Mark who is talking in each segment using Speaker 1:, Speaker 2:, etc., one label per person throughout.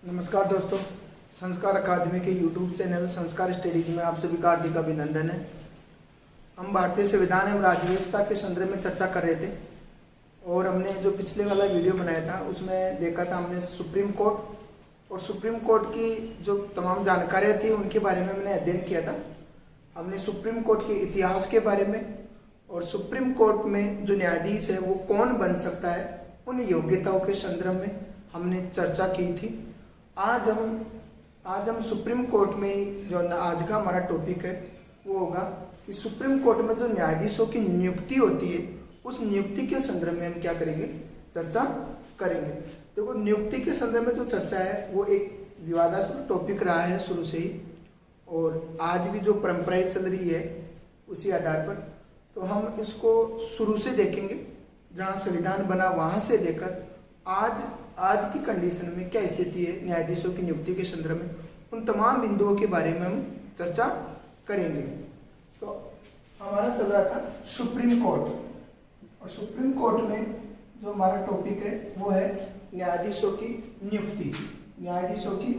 Speaker 1: नमस्कार दोस्तों, संस्कार अकादमी के यूट्यूब चैनल संस्कार स्टडीज में आप सभी का हार्दिक अभिनंदन है। हम भारतीय संविधान एवं राज्यव्यवस्था के संदर्भ में चर्चा कर रहे थे और हमने जो पिछले वाला वीडियो बनाया था उसमें देखा था हमने सुप्रीम कोर्ट और सुप्रीम कोर्ट की जो तमाम जानकारियाँ थी उनके बारे में हमने अध्ययन किया था। हमने सुप्रीम कोर्ट के इतिहास के बारे में और सुप्रीम कोर्ट में जो न्यायाधीश है वो कौन बन सकता है उन योग्यताओं के संदर्भ में हमने चर्चा की थी। आज हम सुप्रीम कोर्ट में जो आज का हमारा टॉपिक है वो होगा कि सुप्रीम कोर्ट में जो न्यायाधीशों की नियुक्ति होती है उस नियुक्ति के संदर्भ में हम क्या करेंगे, चर्चा करेंगे। देखो, नियुक्ति के संदर्भ में जो चर्चा है वो एक विवादास्पद टॉपिक रहा है शुरू से ही, और आज भी जो परंपराएं चल रही है उसी आधार पर तो हम इसको शुरू से देखेंगे, जहाँ संविधान बना वहाँ से लेकर आज की कंडीशन में क्या स्थिति है न्यायाधीशों की नियुक्ति के संदर्भ में, उन तमाम बिंदुओं के बारे में हम चर्चा करेंगे। तो हमारा चल रहा था सुप्रीम कोर्ट, और सुप्रीम कोर्ट में जो हमारा टॉपिक है वो है न्यायाधीशों की नियुक्ति। न्यायाधीशों की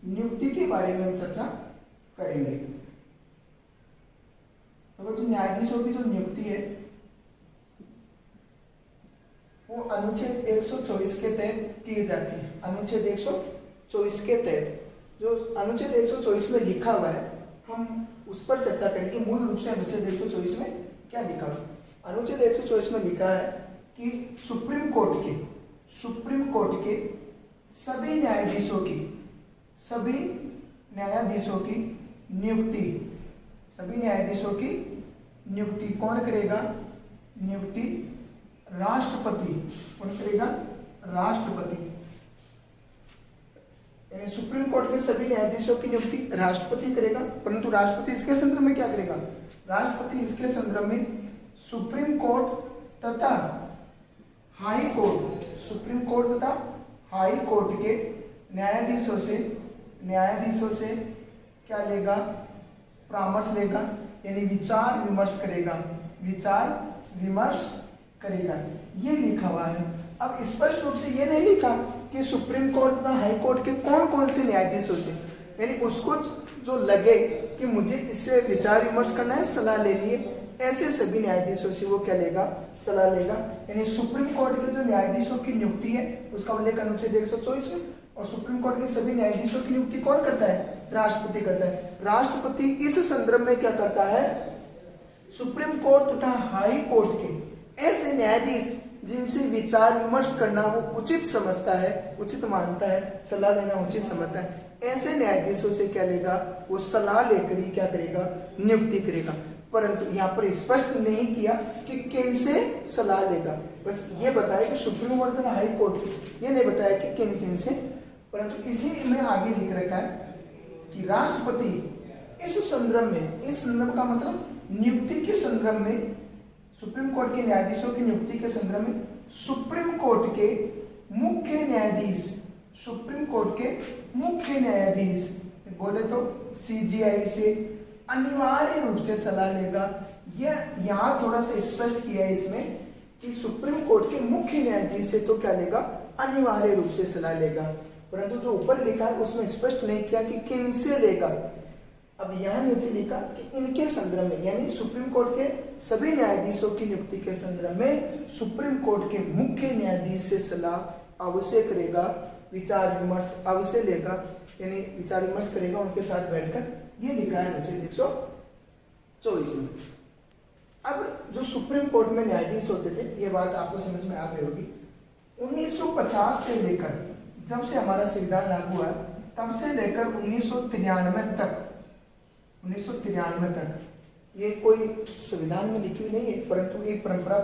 Speaker 1: नियुक्ति के बारे में हम चर्चा करेंगे। तो जो न्यायाधीशों की जो नियुक्ति है वो अनुच्छेद 124 के तहत की जाती है। अनुच्छेद 124 के तहत जो अनुच्छेद 124 में लिखा हुआ है हम उस पर चर्चा करेंगे। मूल रूप से अनुच्छेद 124 में क्या लिखा हुआ है? अनुच्छेद 124 में लिखा है कि सुप्रीम कोर्ट के सभी न्यायाधीशों की नियुक्ति कौन करेगा? नियुक्ति राष्ट्रपति। कौन करेगा? राष्ट्रपति। यानी सुप्रीम कोर्ट के सभी न्यायाधीशों की नियुक्ति राष्ट्रपति करेगा, परंतु राष्ट्रपति इसके संदर्भ में क्या करेगा? राष्ट्रपति इसके संदर्भ में सुप्रीम कोर्ट तथा हाई कोर्ट के न्यायाधीशों से क्या लेगा? परामर्श लेगा, यानी विचार विमर्श करेगा। ये लिखा हुआ है। अब स्पष्ट रूप से ये नहीं लिखा कि सुप्रीम कोर्ट तथा हाई कोर्ट के कौन से न्यायाधीशों से, यानी उसको जो लगे कि मुझे इससे विचार विमर्श करना है, सलाह लेनी है, ऐसे सभी न्यायाधीशों से वो क्या लेगा? सलाह लेगा। यानी सुप्रीम कोर्ट के जो न्यायाधीशों की नियुक्ति है उसका उल्लेख अनुच्छेद 124 में, और सुप्रीम कोर्ट के सभी न्यायाधीशों की नियुक्ति कौन करता है? राष्ट्रपति करता है। राष्ट्रपति इस संदर्भ में क्या करता है? सुप्रीम कोर्ट तथा हाई कोर्ट के ऐसे न्यायाधीश जिनसे विचार विमर्श करना वो उचित समझता है, उचित मानता है, सलाह लेना उचित समझता है, ऐसे न्यायाधीशों से क्या लेगा? वो सलाह लेकर ही क्या करेगा? नियुक्ति करेगा। परंतु यहाँ पर स्पष्ट नहीं किया कि किन से सलाह लेगा, बस ये बताया कि सुप्रीम कोर्ट तथा हाई कोर्ट, ये नहीं बताया कि किन से। परंतु इसी में आगे लिख रखा है कि राष्ट्रपति इस संदर्भ का मतलब नियुक्ति के संदर्भ में, सुप्रीम कोर्ट के न्यायाधीशों की नियुक्ति के संदर्भ में सुप्रीम कोर्ट के मुख्य न्यायाधीश बोले तो सीजीआई से अनिवार्य रूप से सलाह लेगा। यह यहाँ थोड़ा सा स्पष्ट किया है इसमें कि सुप्रीम कोर्ट के मुख्य न्यायाधीश से तो क्या लेगा? अनिवार्य रूप से सलाह लेगा। परंतु जो ऊपर लिखा है उसमें स्पष्ट नहीं किया कि किन से लेगा। अब यहाँ नीचे लिखा कि इनके संदर्भ में, यानी सुप्रीम कोर्ट के सभी न्यायाधीशों की नियुक्ति के संदर्भ में सुप्रीम कोर्ट के मुख्य न्यायाधीश से सलाह अवश्य करेगा, विचार विमर्श अवश्य लेगा, यानी विचार विमर्श करेगा उनके साथ बैठकर। ये लिखा है अनुच्छेद 124 में। अब जो सुप्रीम कोर्ट में न्यायाधीश होते थे, ये बात आपको समझ में आ गई होगी। 1950 से लेकर जब से हमारा संविधान लागू हुआ तब से लेकर 1993 तक ये कोई संविधान में लिखी हुई नहीं है, परंतु एक परंपरा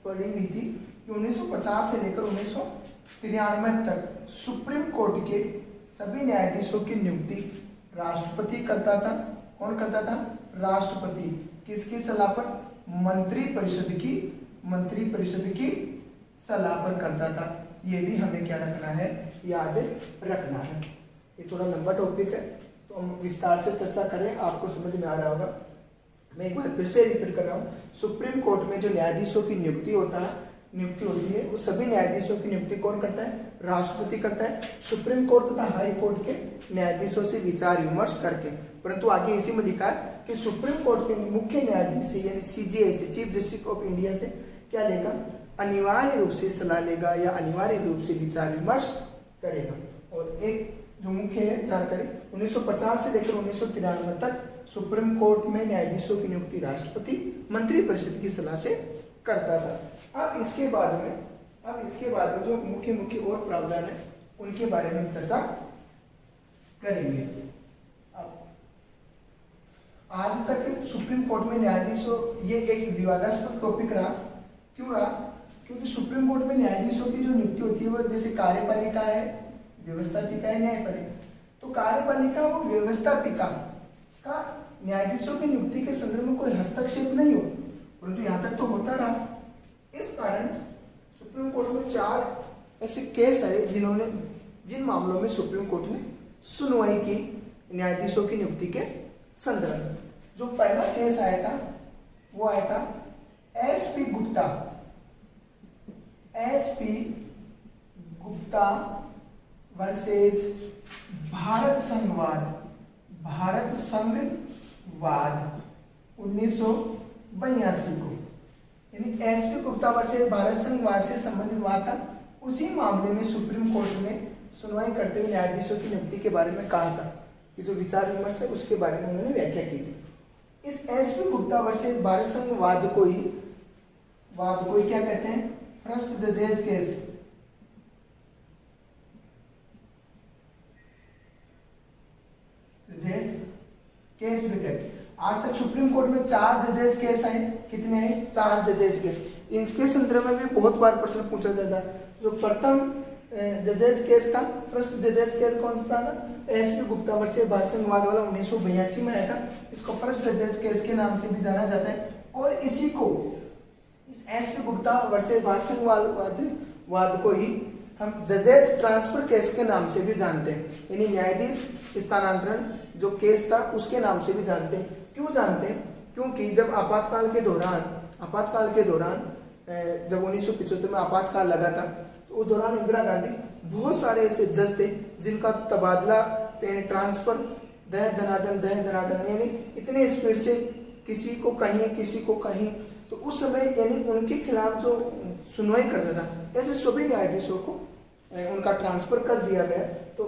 Speaker 1: पड़ी हुई थी कि 1950 से लेकर 1993 तक सुप्रीम कोर्ट के सभी न्यायाधीशों की नियुक्ति राष्ट्रपति करता था। कौन करता था? राष्ट्रपति। किसकी सलाह पर? मंत्री परिषद की सलाह पर करता था। ये भी हमें क्या रखना है? याद रखना है। ये थोड़ा लंबा टॉपिक है तो हम विस्तार से चर्चा करें, आपको समझ में आ रहा होगा। मैं एक बार फिर से रिपीट कर रहा हूँ, सुप्रीम कोर्ट में जो न्यायाधीशों की नियुक्ति होता है नियुक्ति होती है वो सभी न्यायाधीशों की नियुक्ति कौन करता है? राष्ट्रपति करता है, सुप्रीम कोर्ट तथा हाई कोर्ट के न्यायाधीशों से विचार विमर्श करके। परंतु आगे इसी में लिखा है कि सुप्रीम कोर्ट के मुख्य न्यायाधीश से यानी सीजेआई से, चीफ जस्टिस ऑफ इंडिया से क्या लेगा? अनिवार्य रूप से सलाह लेगा या अनिवार्य रूप से विचार विमर्श करेगा। और एक जो मुख्य है जानकारी, 1950 से लेकर 1993 तक सुप्रीम कोर्ट में न्यायाधीशों की नियुक्ति राष्ट्रपति मंत्रिपरिषद की सलाह से करता था। अब इसके बाद में जो मुख्य और प्रावधान है उनके बारे में हम चर्चा करेंगे। अब आज तक सुप्रीम कोर्ट में न्यायाधीशों, ये एक विवादास्पद टॉपिक रहा। क्यों रहा? क्योंकि सुप्रीम कोर्ट में न्यायाधीशों की जो नियुक्ति होती है वो जैसे कार्यपालिका है, व्यवस्थापिका है, न्यायपालिका। तो कार्यपालिका वो व्यवस्थापिका का न्यायाधीशों की नियुक्ति के संदर्भ में कोई हस्तक्षेप नहीं हो, परंतु यहाँ तक तो होता रहा। इस कारण सुप्रीम कोर्ट में 4 ऐसे केस आए जिन मामलों में सुप्रीम कोर्ट ने सुनवाई की न्यायाधीशों की नियुक्ति के संदर्भ में। जो पहला केस आया था वो आया था एसपी गुप्ता वर्सेज भारत संघवाद 1982 को, यानी एसपी गुप्ता वर्सेज भारत संघवाद से संबंधित हुआ था। उसी मामले में सुप्रीम कोर्ट ने सुनवाई करते हुए न्यायाधीशों की नियुक्ति के बारे में कहा था कि जो विचार विमर्श है उसके बारे में उन्होंने व्याख्या की थी। इस एसपी गुप्ता वर्सेज भारत संघवाद को ही क्या कहते हैं? First जजेज case. केस भी कहते। आज तक सुप्रीम कोर्ट में 4 जजेज केस आए। कितने आए? 4 जजेज केस। इनके संदर्भ में भी बहुत बार प्रश्न पूछा जाता है। जो प्रथम जजेज केस था, फर्स्ट जजेज केस कौन सा था? एसपी गुप्ता वर्सेज भारत संघवाद वाला 1982 में आया था। इसको फर्स्ट जजेज केस के नाम से भी जाना जाता है। और इस एसपी गुप्ता वर्सेज भारत संघवाद को ही हम जजेज ट्रांसफर केस के नाम से भी जानते हैं, यानी न्यायाधीश स्थानांतरण जो केस था उसके नाम से भी जानते हैं। क्यों जानते हैं? क्योंकि जब आपातकाल के दौरान जब 1975 में आपातकाल लगा था तो उस दौरान इंदिरा गांधी, बहुत सारे ऐसे जज थे जिनका तबादला ट्रांसफर दह दनादन यानी इतने स्पीड से किसी को कहीं, तो उस समय यानी उनके खिलाफ जो सुनवाई करता था ऐसे सभी न्यायाधीशों को उनका ट्रांसफर कर दिया गया। तो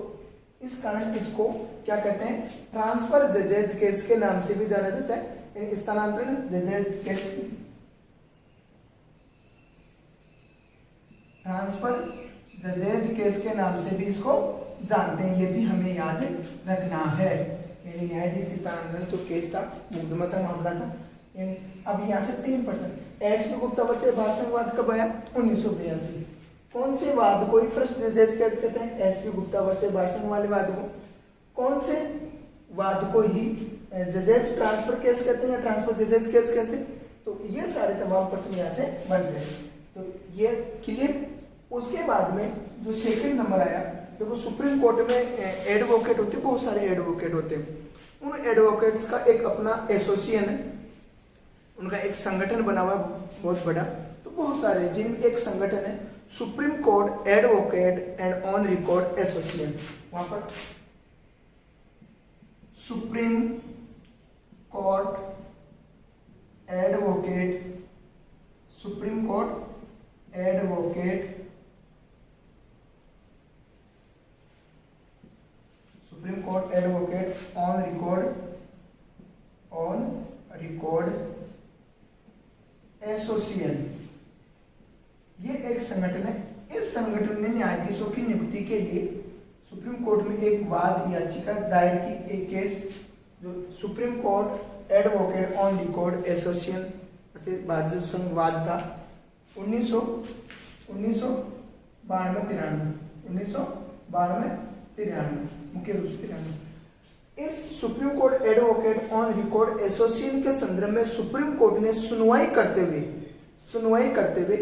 Speaker 1: इस कारण इसको क्या कहते हैं? ट्रांसफर जजेज केस के नाम से भी जाना जाता है, यानी स्थानांतरण जजेज केस, ट्रांसफर जजेज केस के नाम से भी इसको जानते हैं। ये भी हमें याद रखना है। यानी न्यायाधीश स्थानांतरण जो केस था, मुकदमा था, मामला था। अब यहाँ से 3% एसपी गुप्ता वर्सेज भारत संघवाद कब आया? 1982। कौन से वाद को ही फर्स्ट जजेज केस कहते हैं? एसपी गुप्ता वर्सेज भारत संघ वाले वाद को। कौन से वाद को ही जजेज ट्रांसफर केस कहते हैं या ट्रांसफर जजेज केस कैसे? तो ये सारे तमाम प्रश्न यहाँ से बनते हैं। तो ये क्लियर। उसके बाद में जो सेकंड नंबर आया, देखो सुप्रीम कोर्ट में एडवोकेट होते, बहुत सारे एडवोकेट होते हैं। उन एडवोकेट्स का एक अपना एसोसिएशन है, उनका एक संगठन बना हुआ बहुत बड़ा। तो बहुत सारे जिन एक संगठन है supreme court advocate and on record association. वहां पर supreme court advocate on record association, ये एक संगठन है। इस संगठन ने न्यायाधीशों की नियुक्ति के लिए सुप्रीम कोर्ट में एक वाद याचिका दायर की। एक केस जो supreme court advocate on record association भारतीय संघवाद था 1992-93 मुख्य रूप से 93। इस supreme court advocate on record association के संदर्भ में सुप्रीम कोर्ट ने सुनवाई करते हुए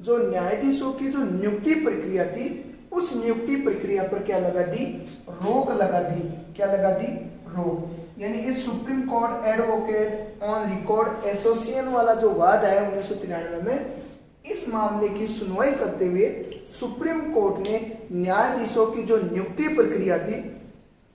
Speaker 1: जो न्यायाधीशों की जो नियुक्ति प्रक्रिया थी, उस नियुक्ति प्रक्रिया पर क्या लगा दी? रोक लगा दी। क्या लगा दी? रोक। यानी इस supreme court advocate on record association वाला जो वाद आया 1993 में, इस मामले की सुनवाई करते हुए सुप्रीम कोर्ट ने न्यायाधीशों की जो नियुक्ति प्रक्रिया थी,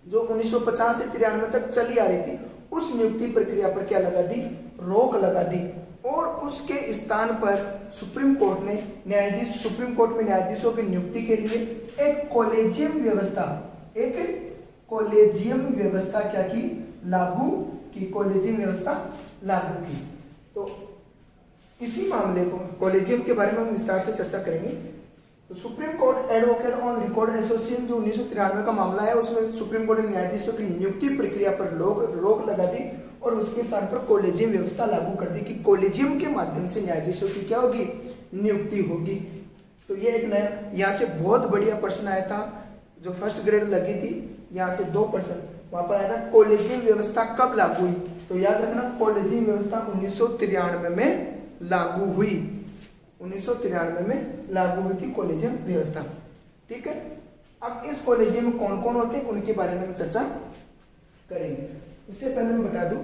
Speaker 1: जो 1950 से 93 तक चली आ रही थी, उस नियुक्ति प्रक्रिया पर क्या लगा दी? रोक लगा दी। और उसके स्थान पर सुप्रीम कोर्ट में न्यायाधीशों की नियुक्ति के लिए एक कॉलेजियम व्यवस्था क्या की? लागू की। कॉलेजियम व्यवस्था लागू की। तो इसी मामले को, कॉलेजियम के बारे में हम विस्तार से चर्चा करेंगे। तो supreme court advocate on record association जो 1993 का मामला है, उसमें सुप्रीम कोर्ट ने न्यायाधीशों की नियुक्ति प्रक्रिया पर रोक लगा दी और उसके स्थान पर कॉलेजियम व्यवस्था लागू कर दी कि कॉलेजियम के माध्यम से न्यायाधीशों की क्या होगी? नियुक्ति होगी। तो ये एक नया, यहाँ से बहुत बढ़िया प्रश्न आया था, जो फर्स्ट ग्रेड लगी थी, यहाँ से 2 प्रश्न वहां पर आया था। कॉलेजियम व्यवस्था कब लागू हुई? तो याद रखना, कॉलेजियम व्यवस्था 1993 में लागू हुई। 1993 में लागू हुई थी कॉलेजियम व्यवस्था। ठीक है। अब इस कॉलेजियम में कौन कौन होते हैं उनके बारे में हम चर्चा करेंगे। इससे पहले मैं बता दूं,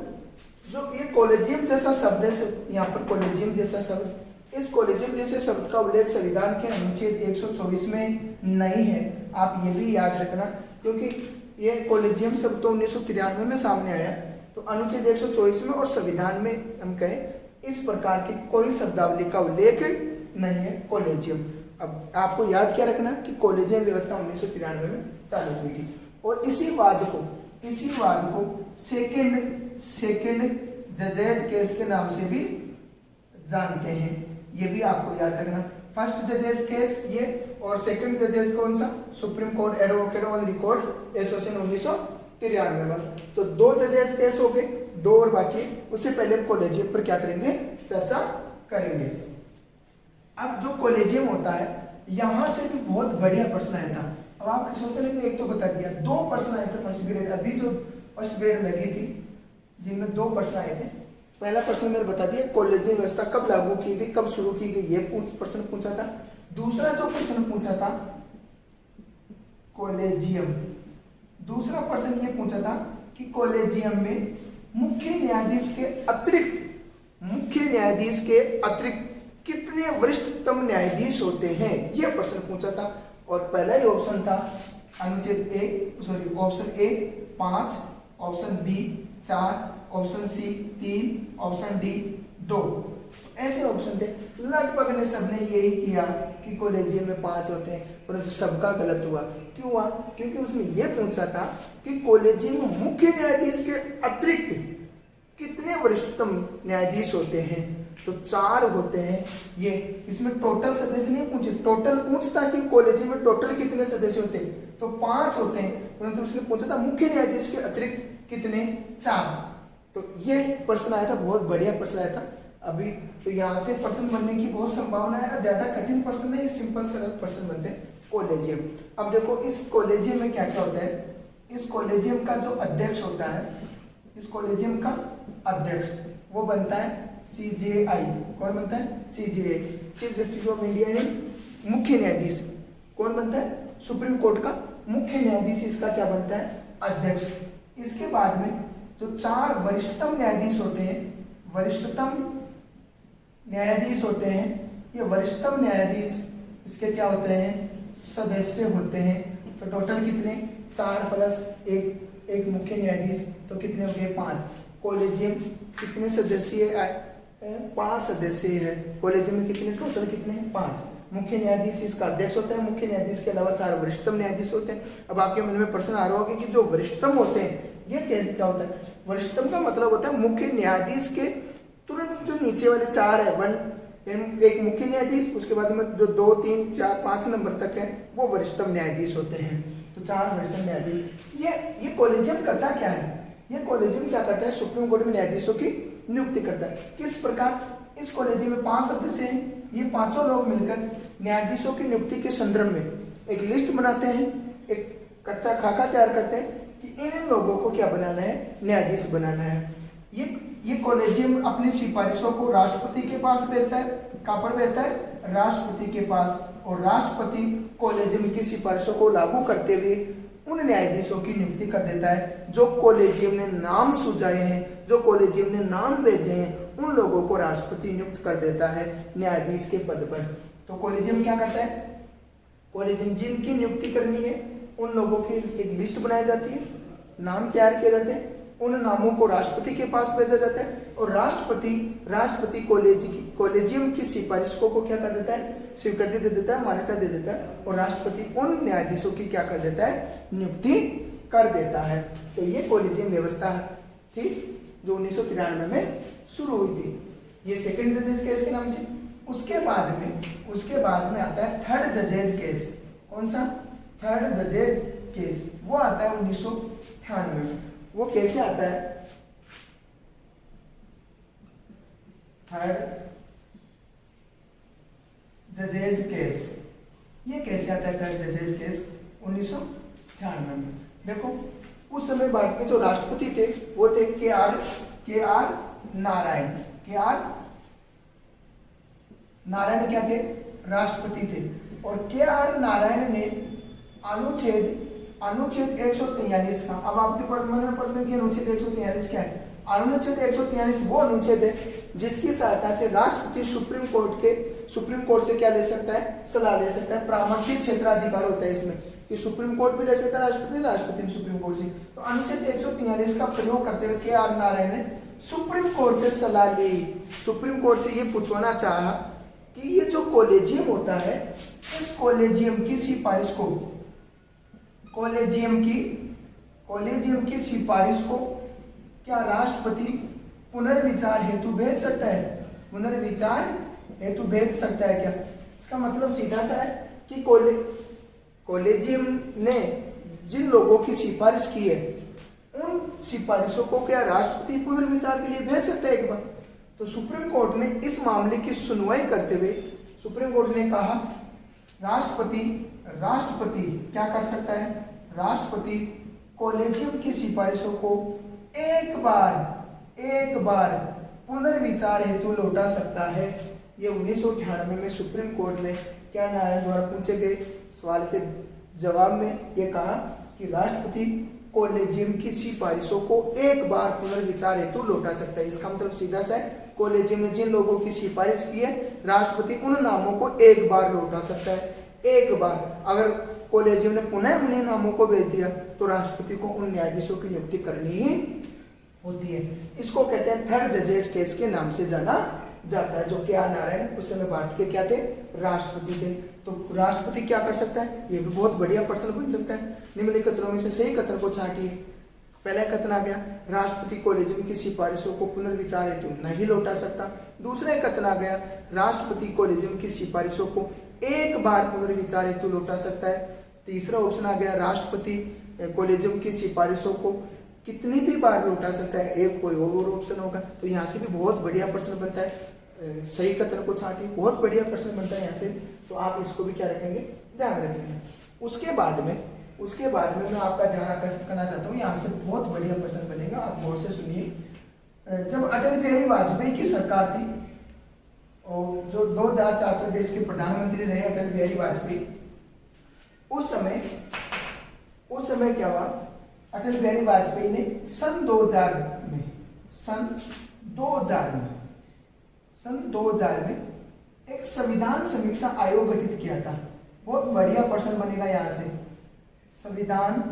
Speaker 1: जो ये कॉलेजियम जैसा शब्द है, यहाँ पर कॉलेजियम जैसा शब्द, इस कॉलेजियम जैसे शब्द का उल्लेख संविधान के अनुच्छेद 124 में नहीं है। आप ये भी याद रखना, क्योंकि ये कॉलेजियम शब्द तो 1993 में सामने आया, तो अनुच्छेद 124 में और संविधान में हम कहें इस प्रकार की कोई शब्दावली का उल्लेख नहीं है कॉलेजियम। अब आपको याद क्या रखना कि कॉलेजियम व्यवस्था 1993 में चालू हुई थी। और इसी वाद को सेकेंड जजेज केस के नाम से भी जानते हैं। ये भी आपको याद रखना। फर्स्ट जजेज केस ये, और सेकंड जजेज कौन सा? Supreme court advocate on record association 1993 में। तो 2 जजेज केस हो गए, 2 और बाकी। उससे पहले हम कॉलेजियम पर क्या करेंगे? चर्चा करेंगे। अब जो कॉलेजियम होता है, यहां से भी बहुत बढ़िया प्रश्न आया था। अब आप सोच रहे थे, एक तो बता दिया, 2 प्रश्न आए थे फर्स्ट ग्रेड, अभी जो फर्स्ट ग्रेड लगी थी जिनमें 2 प्रश्न आए थे। पहला प्रश्न मैंने बता दिया, कॉलेजियम व्यवस्था कब लागू की गई, कब शुरू की गई, ये प्रश्न पूछा था। दूसरा जो प्रश्न पूछा था कॉलेजियम, दूसरा प्रश्न ये पूछा था कि कॉलेजियम में मुख्य न्यायाधीश के अतिरिक्त कितने वरिष्ठतम न्यायाधीश होते हैं, यह प्रश्न पूछा था। और पहला ही ऑप्शन था option A 5, option B 4, option C 3, option D 2। ऐसे ऑप्शन थे। लगभग ने सबने यही किया कि कॉलेजियम में 5 होते हैं, परंतु सबका गलत हुआ। क्यों हुआ? क्योंकि उसने ये पूछा था कि कॉलेजियम में मुख्य न्यायाधीश के अतिरिक्त कितने वरिष्ठतम न्यायाधीश होते हैं। तो 4 होते हैं ये। इसमें टोटल सदस्य नहीं पूछे, टोटल पूछता कि कॉलेजियम में टोटल कितने सदस्य होते हैं, तो 5 होते हैं, परंतु उसने पूछा था मुख्य न्यायाधीश के अतिरिक्त कितने? 4। तो ये प्रश्न आया था, बहुत बढ़िया प्रश्न आया था अभी। तो यहाँ से प्रश्न बनने की बहुत संभावना है। ज्यादा कठिन प्रश्न नहीं, सिंपल सरल प्रश्न बनते हैं कॉलेजियम। अब देखो, इस कॉलेजियम में क्या क्या होता है। इस कॉलेजियम का जो अध्यक्ष होता है, इस कॉलेजियम का अध्यक्ष वो बनता है CJI। कौन बनता है? CJI, chief justice of India है। मुख्य न्यायाधीश कौन बनता है? सुप्रीम कोर्ट का मुख्य न्यायाधीश इसका क्या बनता है? अध्यक्ष। इसके बाद में जो 4 वरिष्ठतम न्यायाधीश होते हैं, ये वरिष्ठतम न्यायाधीश इसके क्या होते हैं? सदस्य होते हैं। तो टोटल कितने? 4 प्लस 1 मुख्य न्यायाधीश, तो कितने हो गए? 5। कॉलेजियम कितने सदस्य है? 5 सदस्य है कॉलेजियम में। कितने टोटल कितने हैं? 5। मुख्य न्यायाधीश इसका अध्यक्ष होता है। मुख्य न्यायाधीश के अलावा 4 वरिष्ठतम न्यायाधीश होते हैं। अब आपके मन में प्रश्न आ रहा होगा कि जो वरिष्ठतम होते हैं ये कैसे क्या होता है? वरिष्ठतम का मतलब होता है मुख्य न्यायाधीश के तुरंत जो नीचे वाले 4 है, एक मुख्य न्यायाधीश, उसके बाद में जो 2, 3, 4, 5 नंबर तक है वो वरिष्ठतम न्यायाधीश होते हैं। तो 4 वरिष्ठतम न्यायाधीश। ये कॉलेजियम करता क्या है? ये कॉलेजियम क्या करता है? सुप्रीम कोर्ट में न्यायाधीशों की नियुक्ति करता है। किस प्रकार? इस कॉलेजियम में 5 सदस्य हैं। ये 5 लोग मिलकर न्यायाधीशों की नियुक्ति के संदर्भ में एक लिस्ट बनाते हैं, एक कच्चा खाका तैयार करते हैं कि इन लोगों को क्या बनाना है? न्यायाधीश बनाना है। ये कॉलेजियम अपनी सिफारिशों को राष्ट्रपति के पास भेजता है। कहाँ पर भेजता है? राष्ट्रपति के पास। और राष्ट्रपति कॉलेजियम की सिफारिशों को लागू करते हुए उन न्यायाधीशों की नियुक्ति कर देता है जो कॉलेजियम ने नाम सुझाए हैं, जो कॉलेजियम ने नाम भेजे हैं, उन लोगों को राष्ट्रपति नियुक्त कर देता है न्यायाधीश के पद पर। तो कॉलेजियम क्या करता है, कॉलेजियम जिनकी नियुक्ति करनी है उन लोगों की एक लिस्ट बनाई जाती है, नाम तैयार किए जाते हैं, उन नामों को राष्ट्रपति के पास भेजा जाता है और राष्ट्रपति कॉलेजियम की सिफारिश को क्या कर देता है, स्वीकृति दे देता है, मान्यता दे देता है और राष्ट्रपति उन न्यायाधीशों की क्या कर देता है, नियुक्ति कर देता है। तो ये कॉलेजियम व्यवस्था थी जो 1993 में शुरू हुई थी, ये सेकंड जजेज केस के नाम से। उसके बाद में आता है थर्ड जजेज केस। कौन सा? थर्ड जजेज केस। वो आता है 1998 में। वो कैसे आता है? थर्ड जजेज केस, ये कैसे आता है थर्ड जजेज केस 1998 में? देखो उस समय भारत के जो राष्ट्रपति थे वो थे के आर नारायण। नारायण क्या थे? राष्ट्रपति थे। और के आर नारायण ने अनुच्छेद 143 का, अब आपके प्रश्न की अनुच्छेद 143 क्या है? अनुच्छेद 143 वो अनुच्छेद है जिसकी सहायता से राष्ट्रपति सुप्रीम कोर्ट से क्या ले सकता है? सलाह ले सकता है। परामर्शी क्षेत्राधिकार होता है इसमें कि सुप्रीम कोर्ट भी ले सकता है राष्ट्रपति भी सुप्रीम कोर्ट से। तो अनुच्छेद 143 का प्रयोग करते हुए के आर नारायण ने सुप्रीम कोर्ट से सलाह ली। सुप्रीम कोर्ट से ये पूछवाना चाहा कि ये जो कॉलेजियम होता है, इस कॉलेजियम की सिफारिश को, कॉलेजियम की सिफारिश को क्या राष्ट्रपति पुनर्विचार हेतु भेज सकता है? पुनर्विचार हेतु भेज सकता है क्या? इसका मतलब सीधा सा है कि कॉलेजियम ने जिन लोगों की सिफारिश की है उन सिफारिशों को क्या राष्ट्रपति पुनर्विचार के लिए भेज सकता है एक बार? तो सुप्रीम कोर्ट ने इस मामले की सुनवाई करते हुए सुप्रीम कोर्ट ने कहा राष्ट्रपति क्या कर सकता है? राष्ट्रपति कॉलेजियम की सिफारिशों को एक बार पुनर्विचार हेतु लौटा सकता है। ये 1998 में सुप्रीम कोर्ट ने क्या नारायण द्वारा पूछे गए सवाल के जवाब में ये कहा कि राष्ट्रपति कॉलेजियम की सिफारिशों को एक बार पुनर्विचार हेतु लौटा सकता है। इसका मतलब सीधा सा है, कॉलेजियम ने जिन लोगों की सिफारिश की है राष्ट्रपति उन नामों को एक बार लौटा सकता है। एक बार अगर कॉलेजियम ने पुनः उन्हीं नामों को भेज दिया तो राष्ट्रपति को उन न्यायाधीशों की नियुक्ति करनी ही होती है। इसको कहते हैं थर्ड जजेज केस के नाम से जाना जाता है। जो के आर नारायण उस समय भारत के क्या थे? राष्ट्रपति थे। तो राष्ट्रपति क्या कर सकता है? ये भी बहुत बढ़िया प्रश्न बन सकता है। निम्नलिखित कथनों में से सही कथन को छांटिए। पहला कथन आ गया, राष्ट्रपति कॉलेजियम की सिफारिशों को पुनर्विचार हेतु नहीं लौटा सकता। दूसरा कथन आ गया, राष्ट्रपति कॉलेजियम की सिफारिशों को एक बार पुनर्विचार हेतु लौटा सकता है। तीसरा ऑप्शन आ गया, राष्ट्रपति कॉलेजियम की सिफारिशों को कितनी भी बार लौटा सकता है। एक कोई और ऑप्शन होगा। तो यहाँ से भी बहुत बढ़िया प्रश्न बनता है। सही कथन को छांटिए, बहुत बढ़िया प्रश्न बनता है यहाँ से। तो आप इसको भी क्या रखेंगे? ध्यान रखेंगे। उसके बाद में मैं आपका ध्यान आकर्षित करना चाहता हूँ। यहाँ से बहुत बढ़िया प्रश्न बनेगा, आप गौर से सुनिए। जब अटल बिहारी वाजपेयी की सरकार थी और जो 2004 तक देश के प्रधानमंत्री रहे अटल बिहारी वाजपेयी, उस समय क्या हुआ? अटल बिहारी वाजपेयी ने सन 2000 में एक संविधान समीक्षा आयोग गठित किया था। बहुत बढ़िया प्रश्न बनेगा यहाँ से। संविधान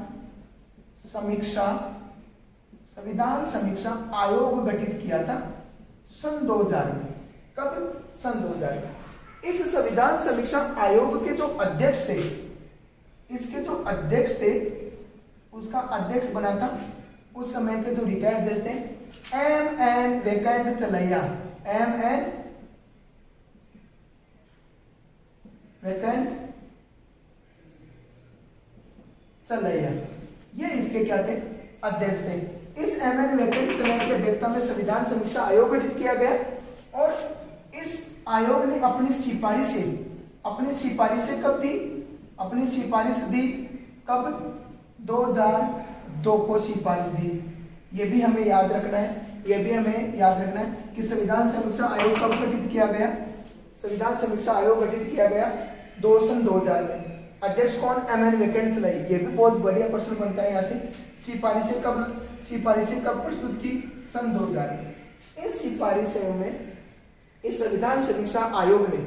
Speaker 1: समीक्षा आयोग गठित किया था सन 2000 में। कब? सन 2000 में। इस संविधान समीक्षा आयोग के जो अध्यक्ष थे, उसका अध्यक्ष बना था उस समय के जो रिटायर्ड जज थे M.N. वेंकट चलैया। ये इसके क्या थे? अध्यक्ष थे। इस M.N. वेंकट चलैया की अध्यक्षता में संविधान समीक्षा आयोग गठित किया गया और इस आयोग ने अपनी सिफारिशें कब दी? अपनी सिफारिश दी कब? 2002 को सिफारिश दी। ये भी हमें याद रखना है कि संविधान समीक्षा आयोग कब गठित किया गया? संविधान समीक्षा आयोग गठित किया गया सन 2000 में। अध्यक्ष कौन? M.N. वेंकट चलैया। ये भी बहुत बढ़िया प्रश्न बनता है यहाँ से। सिफारिशें कब प्रस्तुत की? सन 2000 में। इस सिफारिशों में इस संविधान समीक्षा आयोग ने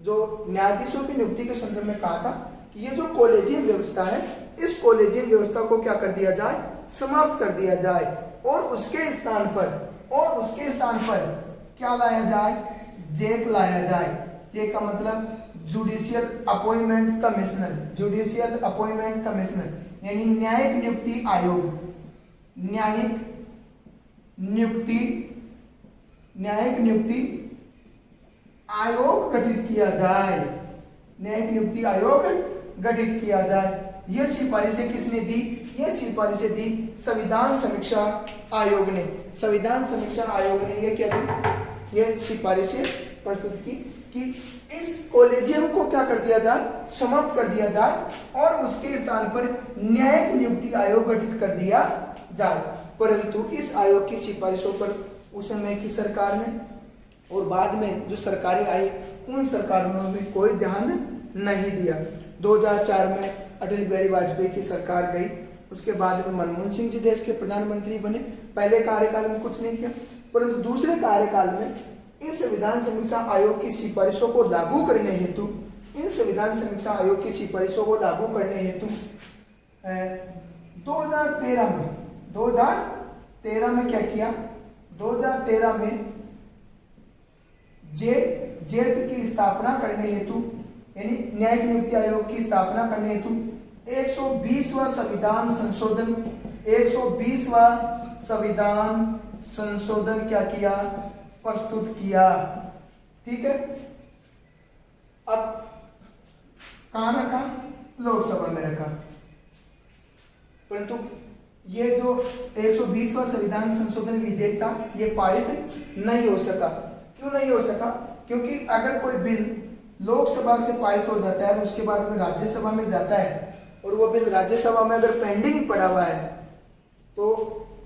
Speaker 1: जो न्यायाधीशों की नियुक्ति के संदर्भ में कहा था कि ये जो कॉलेजियम व्यवस्था है, इस कॉलेजियम व्यवस्था को क्या कर दिया जाए, समाप्त कर दिया जाए और उसके स्थान पर क्या लाया जाए, जेक लाया जाए। जेक का मतलब judicial appointment commissioner, judicial appointment commissioner यानी न्यायिक नियुक्ति आयोग, न्यायिक नियुक्ति आयोग गठित किया जाए, न्यायिक नियुक्ति आयोग गठित किया जाए। यह सिफारिशें किसने दी? यह सिफारिशें दी संविधान समीक्षा आयोग ने। संविधान समीक्षा आयोग ने यह क्या दी? यह सिफारिशें प्रस्तुत की कि इस कॉलेजियम को क्या कर दिया जाए, समाप्त कर दिया जाए और उसके स्थान पर न्यायिक नियुक्ति आयोग गठित कर दिया जाए। परंतु इस आयोग की सिफारिशों पर उस समय की सरकार ने और बाद में जो सरकारें आई उन सरकारों ने भी कोई ध्यान नहीं दिया। 2004 में अटल बिहारी वाजपेयी की सरकार गई, उसके बाद में मनमोहन सिंह जी देश के प्रधानमंत्री बने। पहले कार्यकाल में कुछ नहीं किया, परंतु दूसरे कार्यकाल में इस संविधान समीक्षा आयोग की सिफारिशों को लागू करने हेतु 2013 में क्या किया? 2013 में जेक की स्थापना करने हेतु यानी न्यायिक नियुक्ति आयोग की स्थापना करने हेतु 120वां संविधान संशोधन क्या किया? प्रस्तुत किया। ठीक है, अब कहां रखा? लोकसभा में रखा। परंतु ये जो 120वां संविधान संशोधन विधेयक था ये पारित नहीं हो सका। क्यों नहीं हो सका? क्योंकि अगर कोई बिल लोकसभा से पारित हो जाता है और उसके बाद में राज्यसभा में जाता है और वो बिल राज्यसभा में अगर पेंडिंग पड़ा हुआ है तो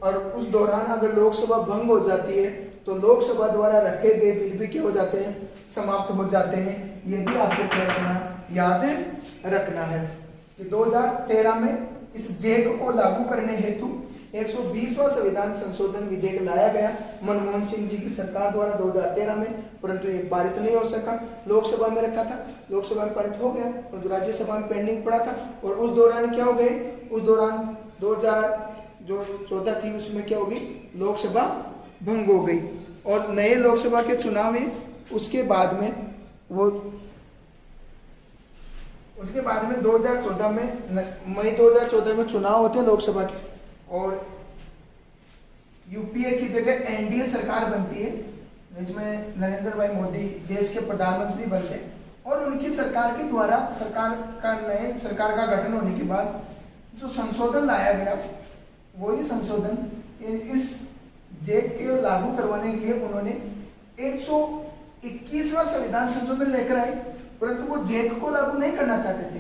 Speaker 1: और उस दौरान अगर लोकसभा भंग हो जाती है तो लोकसभा द्वारा रखे गए बिल भी क्या हो जाते हैं? समाप्त हो जाते हैं। ये भी आपको क्या रखना, याद रखना है कि 2013 में इस जेक को लागू करने हेतु 120वां संविधान संशोधन विधेयक लाया गया मनमोहन सिंह जी की सरकार द्वारा 2013 में, परंतु ये पारित नहीं हो सका। लोकसभा में रखा था, लोकसभा में पारित हो गया, परंतु राज्यसभा में पेंडिंग पड़ा था। और उस दौरान क्या हो गए? उस दौरान 2014 थी उसमें क्या हो गई? लोकसभा भंग हो गई और नए लोकसभा के चुनाव हुए। उसके बाद में 2014 में मई 2014 में चुनाव होते हैं लोकसभा के और यूपीए की जगह एनडीए सरकार बनती है जिसमें नरेंद्र भाई मोदी देश के प्रधानमंत्री बनते हैं और उनकी सरकार के द्वारा नए सरकार का गठन होने के बाद जो संशोधन लाया गया वही संशोधन इस जेक के लागू करवाने के लिए उन्होंने 121वां संविधान संशोधन लेकर आए, परंतु वो जेक को लागू नहीं करना चाहते थे।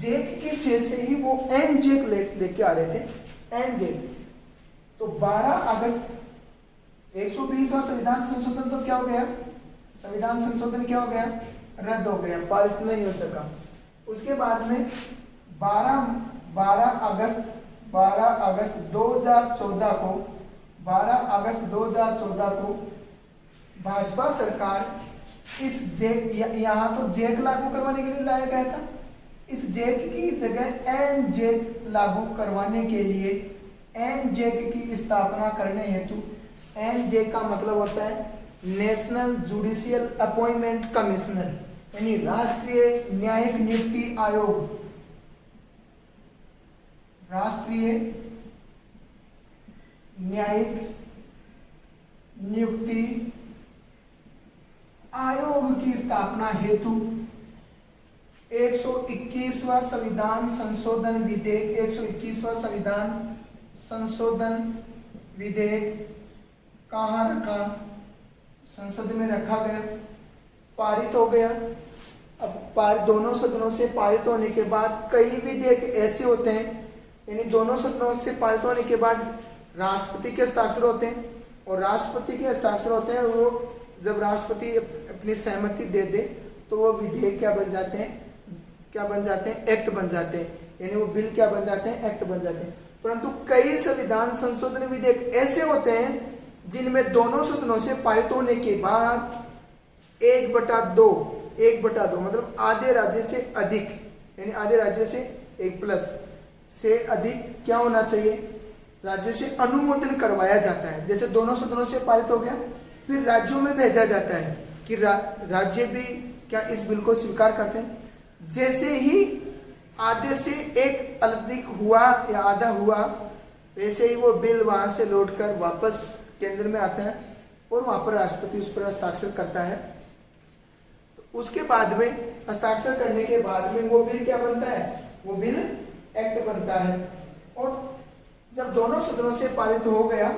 Speaker 1: जेक की जगह से ही वो एन जेक लेके आ रहे थे, एन जेक। तो 12 अगस्त 120वां संविधान संशोधन तो क्या हो गया? संविधान संशोधन क्या हो गया? रद्द हो गया, पारित नहीं हो सका। उसके बाद में 12 अगस्त 2014 को भाजपा सरकार इस जेक, यहाँ तो जेक लागू करवाने के लिए लाया गया था, इस जेक की जगह एन जेक लागू करवाने के लिए एन जेक की स्थापना करने हेतु, एन जेक का मतलब होता है नेशनल जुडिशियल अपॉइंटमेंट कमिश्नर यानी राष्ट्रीय न्यायिक नियुक्ति आयोग, राष्ट्रीय न्यायिक नियुक्ति आयोग की स्थापना हेतु 121वां संविधान संशोधन विधेयक, 121वां संविधान संशोधन विधेयक कहाँ रखा? संसद में रखा गया, पारित हो गया। अब दोनों सदनों से पारित होने के बाद कई विधेयक ऐसे होते हैं, यानी दोनों सदनों से पारित होने के बाद राष्ट्रपति के हस्ताक्षर होते हैं और राष्ट्रपति के हस्ताक्षर होते हैं। वो जब राष्ट्रपति अपनी सहमति दे दे तो वो विधेयक क्या बन जाते हैं? एक्ट बन जाते हैं, यानी वो बिल क्या बन जाते हैं? एक्ट बन जाते हैं। परंतु कई संविधान संशोधन विधेयक ऐसे होते हैं जिनमें दोनों सदनों से पारित होने के बाद 1/2 मतलब आधे राज्य से अधिक, यानी आधे राज्य से 1+ से अधिक क्या होना चाहिए, राज्यों से अनुमोदन करवाया जाता है। जैसे दोनों सदनों से पारित हो गया, फिर राज्यों में भेजा जाता है कि राज्य भी क्या इस बिल को स्वीकार करते हैं। जैसे ही आधे से एक अधिक हुआ या आधा हुआ, वैसे ही वो बिल वहां से लौटकर वापस केंद्र में आता है और वहां पर राष्ट्रपति उस पर हस्ताक्षर करता है। तो उसके बाद में हस्ताक्षर करने के बाद में वो बिल क्या बनता है, वो बिल एक्ट बनता है। और जब दोनों सदनों से पारित हो गया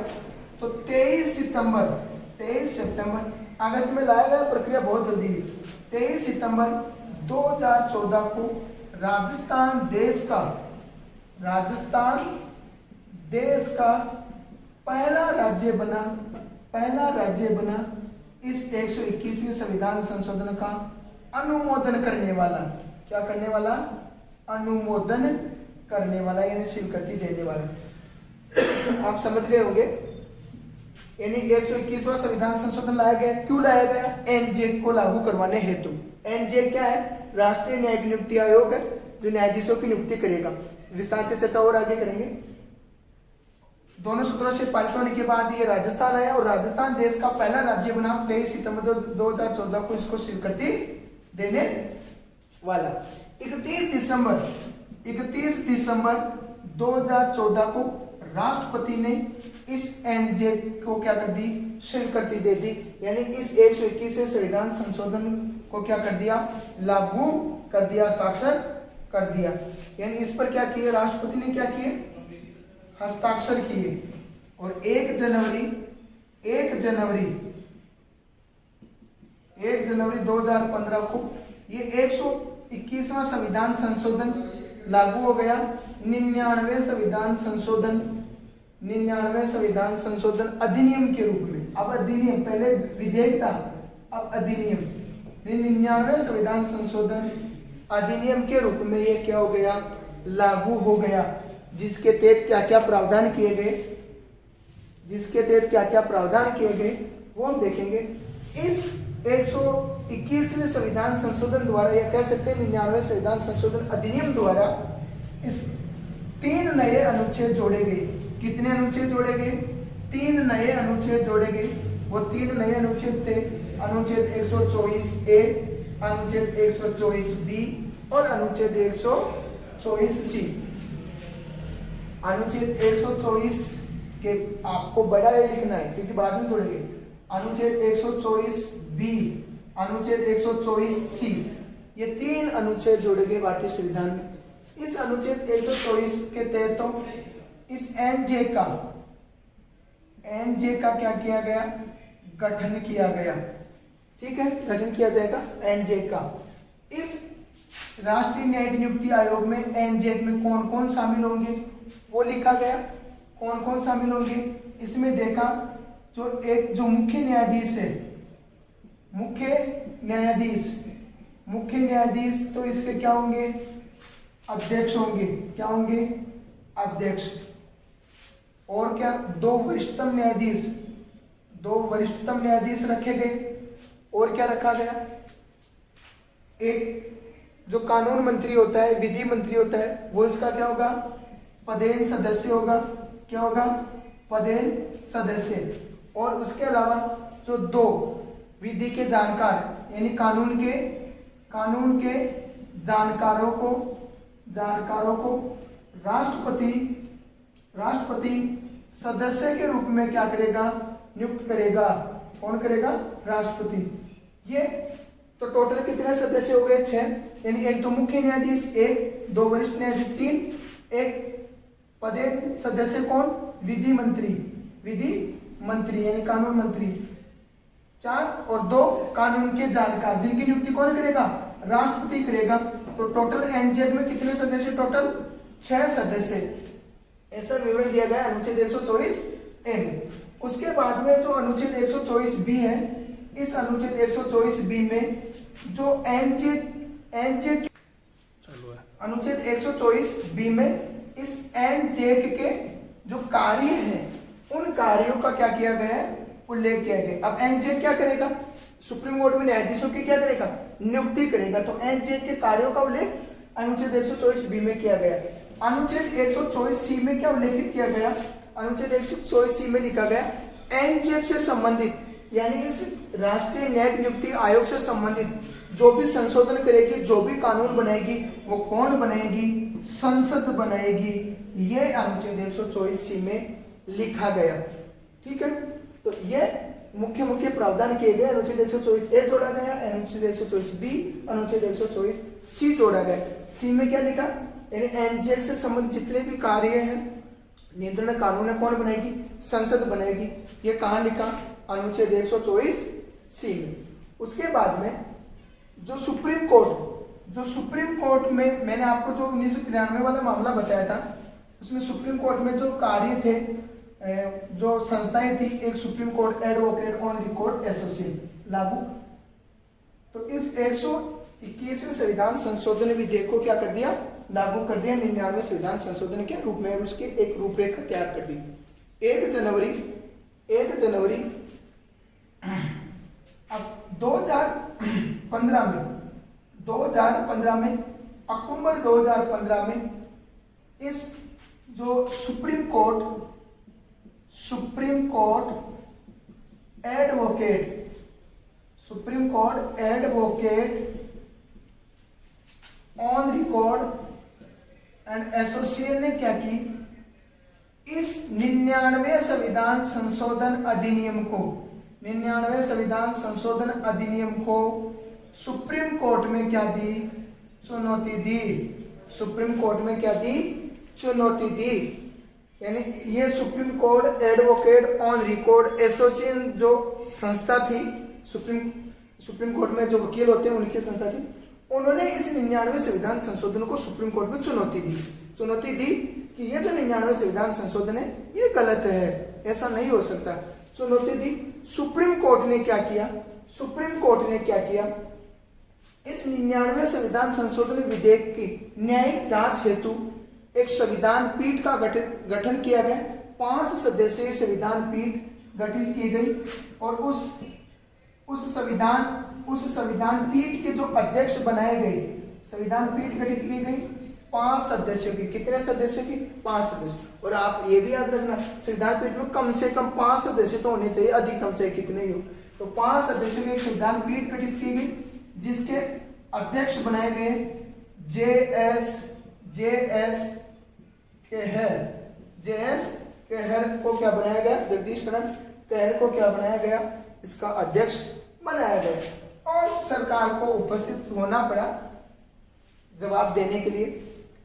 Speaker 1: तो 23 सितंबर अगस्त में लाया गया, प्रक्रिया बहुत जल्दी हुई। 23 सितंबर 2014 को राजस्थान देश का पहला राज्य बना इस 121वें संविधान संशोधन का अनुमोदन करने वाला। क्या करने वाला, अनुमोदन करने वाला, यानी स्वीकृति देने वाला। आप समझ गए होंगे, यानी 121वां संविधान संशोधन लाया गया। क्यों लाया गया, एनजेक को लागू करवाने हेतु। एनजेक क्या है, राष्ट्रीय न्यायिक नियुक्ति आयोग है, जो न्यायाधीशों की नियुक्ति करेगा। विस्तार से चर्चा और आगे करेंगे। दोनों सूत्रों से पारित होने के बाद ये राजस्थान आया और राजस्थान देश का पहला राज्य बना 23 सितंबर 2014 को इसको स्वीकृति देने वाला। 31 दिसंबर 2014 को राष्ट्रपति ने इस एनजेक को क्या कर दी, स्वीकृति दे दी। यानी इस 121वें संविधान संशोधन को क्या कर दिया, लागू कर दिया, हस्ताक्षर कर दिया। यानी इस पर क्या किए, राष्ट्रपति ने क्या किए, हस्ताक्षर किए। और 1 जनवरी 2015 को ये 121वां संविधान संशोधन लागू हो गया। 99वें संविधान संशोधन अधिनियम के रूप में। अब अधिनियम, पहले विधेयक था, अब अधिनियम। 99वें संविधान संशोधन अधिनियम के रूप में ये क्या हो गया, लागू हो गया। जिसके तहत क्या क्या प्रावधान किए गए वो हम देखेंगे। इस 121वें संविधान संशोधन द्वारा, या कह सकते हैं 99वें संविधान संशोधन अधिनियम द्वारा, इस 3 नए अनुच्छेद जोड़े गए। कितने अनुच्छेद जोड़े गए, 3 नए अनुच्छेद जोड़े गए। वो 3 नए अनुच्छेद थे, अनुच्छेद 124A, अनुच्छेद 124B और अनुच्छेद 124C। अनुच्छेद 124 के आपको बड़ा है लिखना है क्योंकि बाद में जोड़ेंगे। अनुच्छेद 124B, अनुच्छेद 124C, ये 3 अनुच्छेद जोड़े गए भारतीय संविधान में। इस अनुच्छेद 124 के तहत तो इस एनजे का क्या किया गया, गठन किया गया। ठीक है, गठन किया जाएगा एनजे का। इस राष्ट्रीय न्यायिक नियुक्ति आयोग में एनजे में कौन कौन शामिल होंगे वो लिखा गया। कौन कौन शामिल होंगे इसमें देखा, जो मुख्य न्यायाधीश है, मुख्य न्यायाधीश तो इसके क्या होंगे, अध्यक्ष होंगे। क्या होंगे, अध्यक्ष। और क्या, 2 वरिष्ठतम न्यायाधीश रखे गए। और क्या रखा गया, एक जो कानून मंत्री होता है, विधि मंत्री होता है, वो इसका क्या होगा, पदेन सदस्य होगा। क्या होगा, पदेन सदस्य। और उसके अलावा जो 2 विधि के जानकार, यानी कानून के जानकारों को राष्ट्रपति सदस्य के रूप में क्या करेगा, नियुक्त करेगा। कौन करेगा, राष्ट्रपति। ये तो टोटल कितने सदस्य हो गए, 6। यानी एक तो मुख्य न्यायाधीश 1, 2 वरिष्ठ न्यायाधीश 3, एक पदेन सदस्य कौन, विधि मंत्री यानी कानून मंत्री 4, और 2 कानून के जानकार जिनकी नियुक्ति कौन करेगा, राष्ट्रपति करेगा। तो टोटल एनजेड में कितने सदस्य, टोटल 6 सदस्य। ऐसा विवरण दिया गया अनुच्छेद 124A में। उसके बाद में जो अनुच्छेद 124B है, इस अनुच्छेद 124B में जो अनुच्छेद 124B में इस एनजेक के जो कार्य हैं, उन कार्यों का क्या किया गया है, उल्लेख किया गया। अब एनजेक क्या करेगा, सुप्रीम कोर्ट में न्यायाधीशों की क्या करेगा, नियुक्ति करेगा। तो एनजेक के कार्यों का उल्लेख अनुच्छेद 124 में किया गया। अनुच्छेद 124 में क्या उल्लेखित किया गया, अनुच्छेद 124 में लिखा गया एनजेक से संबंधित यानी इस राष्ट्रीय न्यायिक नियुक्ति आयोग से संबंधित जो भी संशोधन करेगी, जो भी कानून बनाएगी, वो कौन बनाएगी, संसद बनाएगी। ये अनुच्छेद 124 में लिखा गया। ठीक है, तो ये मुख्य मुख्य प्रावधान किए गए। अनुच्छेद 124A जोड़ा गया, अनुच्छेद 124B, अनुच्छेद 124C जोड़ा गया। सी में क्या लिखा, यानी एनजेक से संबंधित जितने भी कार्य हैं, नियंत्रण कानून है, कौन बनाएगी, संसद बनाएगी। ये कहाँ लिखा, अनुच्छेद 124C में। उसके बाद में जो सुप्रीम कोर्ट में मैंने आपको जो 1993 वाला मामला बताया था, उसमें सुप्रीम कोर्ट में जो कार्य थे, जो संस्थाएं थी, एक supreme court advocate on record association लागू। तो इस 121वें संविधान संशोधन विधेयक को क्या कर दिया, लागू कर दिया 99वें संविधान संशोधन के रूप में, और उसके एक रूपरेखा तैयार कर दी। 1 जनवरी अब 2015 में अक्टूबर 2015 में इस जो supreme court advocate on record and association ने क्या की, इस 99वें संविधान संशोधन अधिनियम को सुप्रीम कोर्ट में क्या दी, चुनौती दी। सुप्रीम कोर्ट में क्या दी, चुनौती दी। यानी ये supreme court advocate on record association जो संस्था थी, सुप्रीम कोर्ट में जो वकील होते हैं उनकी संस्था थी, उन्होंने इस 99वें संविधान संशोधन को सुप्रीम कोर्ट में चुनौती दी कि ये जो 99वें संविधान संशोधन है ये गलत है, ऐसा नहीं हो सकता। चुनौती दी। सुप्रीम कोर्ट ने क्या किया, इस 99वें संविधान संशोधन विधेयक की न्यायिक जांच हेतु एक संविधान पीठ का गठन किया गया। 5 सदस्यीय संविधान पीठ गठित की गई, और उस संविधान पीठ के जो अध्यक्ष बनाए गए, संविधान पीठ गठित की गई 5 सदस्यों की। कितने सदस्यों की, 5 सदस्य। और आप ये भी याद रखना, संविधान पीठ में कम से कम 5 सदस्य तो होने चाहिए, अधिकतम चाहे कितने ही हो। तो 5 सदस्यों की एक संविधान पीठ गठित की गई, जिसके अध्यक्ष बनाए गए जे.एस. केहर को क्या बनाया गया, जगदीश शरण केहर को क्या बनाया गया, इसका अध्यक्ष बनाया गया। और सरकार को उपस्थित होना पड़ा जवाब देने के लिए।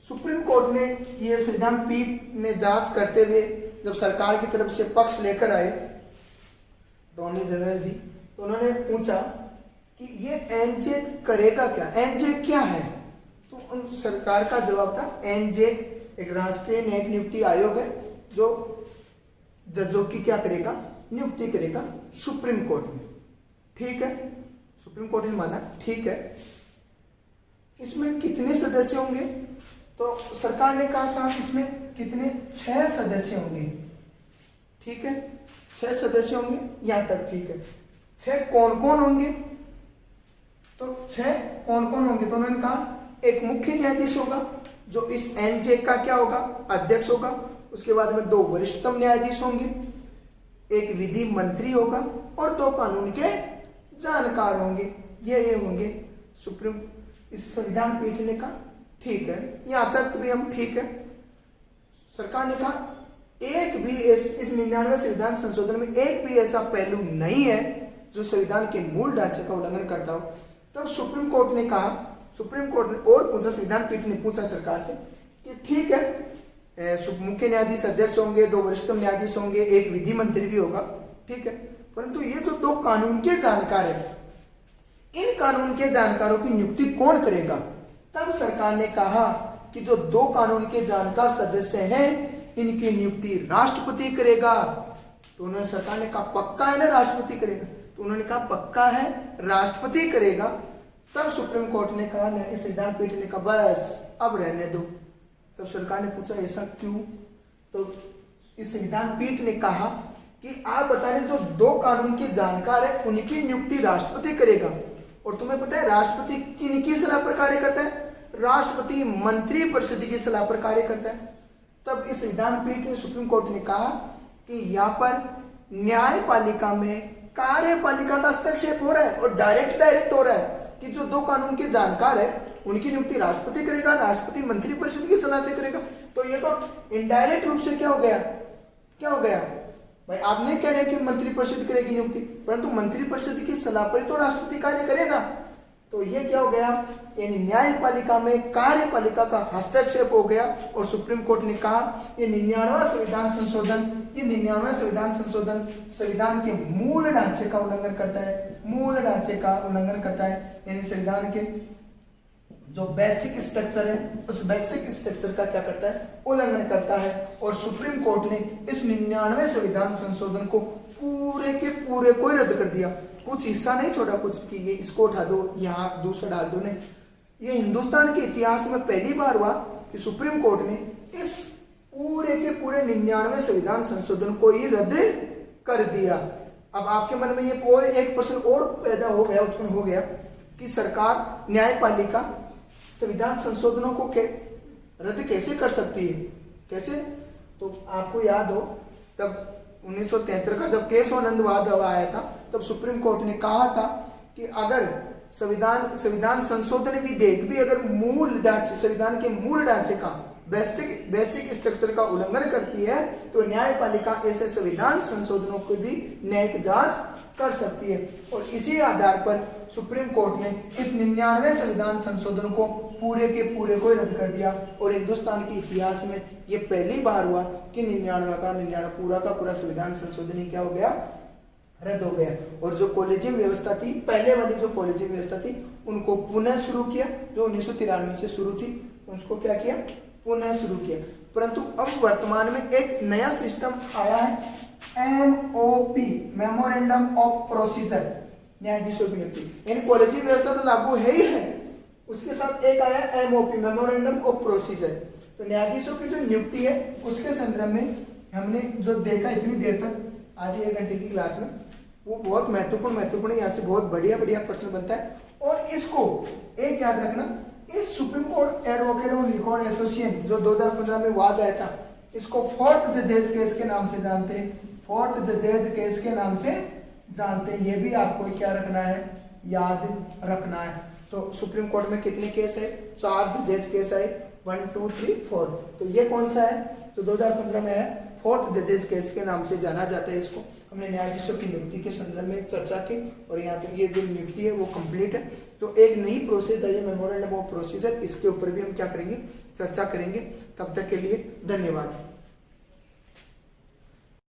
Speaker 1: सुप्रीम कोर्ट ने ये संविधान पीठ ने जांच करते हुए जब सरकार की तरफ से पक्ष लेकर आए अटॉर्नी जनरल जी, तो उन्होंने पूछा कि ये एनजेक करेगा क्या, एनजेक क्या है। तो उन सरकार का जवाब था, एनजेक एक राष्ट्रीय न्यायिक नियुक्ति आयोग है जो जजों की क्या करेगा, नियुक्ति करेगा सुप्रीम कोर्ट में। ठीक है, सुप्रीम कोर्ट ने माना, ठीक है। इसमें कितने सदस्य होंगे, तो सरकार ने कहा साहब इसमें कितने, 6 सदस्य होंगे। ठीक है, 6 सदस्य होंगे, यहां तक ठीक है। 6 कौन कौन होंगे, तो 6 कौन कौन होंगे, तो उन्होंने कहा एक मुख्य न्यायाधीश होगा जो इस एनजेक का क्या होगा, अध्यक्ष होगा। उसके बाद में 2 वरिष्ठतम न्यायाधीश होंगे, एक विधि मंत्री होगा, और 2 कानून के जानकार होंगे। ये होंगे सुप्रीम, इस संविधान पीठ ने कहा ठीक है, यहां तक भी हम ठीक है। सरकार ने कहा एक भी इस 99वें संविधान संशोधन में एक भी ऐसा पहलू नहीं है जो संविधान के मूल ढांचे का उल्लंघन करता हो। तब सुप्रीम कोर्ट ने और पूछा, संविधान पीठ ने पूछा सरकार से कि ठीक है, मुख्य न्यायाधीश अध्यक्ष होंगे, 2 वरिष्ठतम न्यायाधीश होंगे, एक विधि मंत्री भी होगा, ठीक है, परंतु ये जो 2 कानून के जानकार है, इन कानून के जानकारों की नियुक्ति कौन करेगा। तब सरकार ने कहा कि जो 2 कानून के जानकार सदस्य हैं इनकी नियुक्ति राष्ट्रपति करेगा। तो उन्होंने, सरकार ने कहा पक्का है ना राष्ट्रपति करेगा, तो उन्होंने कहा पक्का है राष्ट्रपति करेगा। तब सुप्रीम कोर्ट ने कहा, इस संविधान पीठ ने कहा बस अब रहने दो। तब सरकार ने पूछा ऐसा क्यों, तो इस संविधान पीठ ने कहा कि आप बता रहे जो 2 कानून के जानकार है उनकी नियुक्ति राष्ट्रपति करेगा। और तुम्हें पता है राष्ट्रपति किनकी सलाह पर कार्य करता है? राष्ट्रपति मंत्री परिषद की सलाह पर कार्य करता है। तब इस संविधान पीठ ने, सुप्रीम कोर्ट ने कहा कि यहाँ पर न्यायपालिका में कार्यपालिका का हस्तक्षेप हो रहा है और डायरेक्ट हो रहा है कि जो 2 कानून के जानकार है उनकी नियुक्ति राष्ट्रपति करेगा, राष्ट्रपति मंत्री परिषद की सलाह से करेगा। तो ये तो इनडायरेक्ट रूप से क्या हो गया भाई, आप नहीं कह रहे कि मंत्री परिषद करेगी नियुक्ति, परंतु मंत्री परिषद की सलाह पर तो राष्ट्रपति कार्य करेगा। तो ये क्या हो गया, यानी न्यायपालिका में कार्यपालिका का हस्तक्षेप हो गया। और सुप्रीम कोर्ट ने कहा ये 99वां संविधान संशोधन संविधान के मूल ढांचे का उल्लंघन करता है, यानी संविधान के जो बेसिक स्ट्रक्चर है उस बेसिक स्ट्रक्चर का क्या करता है, उल्लंघन करता है। और सुप्रीम कोर्ट ने इस 99वें संविधान संशोधन को पूरे के पूरे को रद्द कर दिया, कुछ हिस्सा नहीं छोड़ा, कुछ कि ये इसको उठा दो, यहाँ दूसरा डाल दो, नहीं। ये हिंदुस्तान के इतिहास में पहली बार हुआ कि सुप्रीम कोर्ट ने इस पूरे के पूरे 99वें संविधान संशोधन को ही रद्द कर दिया। अब आपके मन में ये और एक प्रश्न और उत्पन्न हो गया कि सरकार न्यायपालिका संविधान संशोधनों को रद्द कैसे कर सकती है, कैसे? तो आपको याद हो तब 1973 का जब केशवानंद वाद आया था, तब सुप्रीम कोर्ट ने कहा था कि अगर संविधान संशोधन विधेयक भी अगर संविधान के मूल ढांचे का बेसिक स्ट्रक्चर का उल्लंघन करती है तो न्यायपालिका ऐसे संविधान संशोधनों की भी न्यायिक जांच कर सकती है। और इसी आधार पर सुप्रीम कोर्ट ने इस 99वें संविधान संशोधन को पूरे के पूरे को रद्द कर दिया। और हिंदुस्तान के इतिहास में ये पहली बार हुआ कि 99 पूरा का पूरा संविधान संशोधन ही क्या हो गया, रद्द हो गया। और जो कॉलेजियम व्यवस्था थी, पहले वाली जो कॉलेजियम व्यवस्था थी, उनको पुनः शुरू किया, जो 1993 से शुरू थी, उसको क्या किया, पुनः शुरू किया। परंतु अब वर्तमान में एक नया सिस्टम आया है, MOP, मेमोरेंडम ऑफ प्रोसीजर, न्यायाधीशों की नियुक्ति, यानी कॉलेजियम व्यवस्था तो लागू है ही है, उसके साथ एक आया MOP, मेमोरेंडम ऑफ प्रोसीजर। तो न्यायाधीशों की जो नियुक्ति है उसके संदर्भ में हमने जो देखा इतनी देर तक आज 1 घंटे की क्लास में, वो बहुत महत्वपूर्ण यहाँ से बहुत बढ़िया प्रश्न बनता है। और इसको एक याद रखना, इस सुप्रीम कोर्ट एडवोकेट और रिकॉर्ड एसोसिएशन जो 2015 में वाद आया था, इसको फोर्थ जजेज केस के नाम से जानते हैं, ये भी आपको क्या रखना है, याद रखना है। तो सुप्रीम कोर्ट में कितने केस है, 4 जजेज केस है, 1 2 3 4। तो ये कौन सा है, जो 2015 में है, फोर्थ जजेज केस के नाम से जाना जाता है। इसको हमने न्यायाधीशों की नियुक्ति के संदर्भ में चर्चा की और यहाँ पे ये जो नियुक्ति है वो कंप्लीट है। जो एक नई प्रोसेस है, ये मेमोरेंडम ऑफ प्रोसीजर, इसके ऊपर भी हम क्या करेंगे, चर्चा करेंगे। तब तक के लिए धन्यवाद।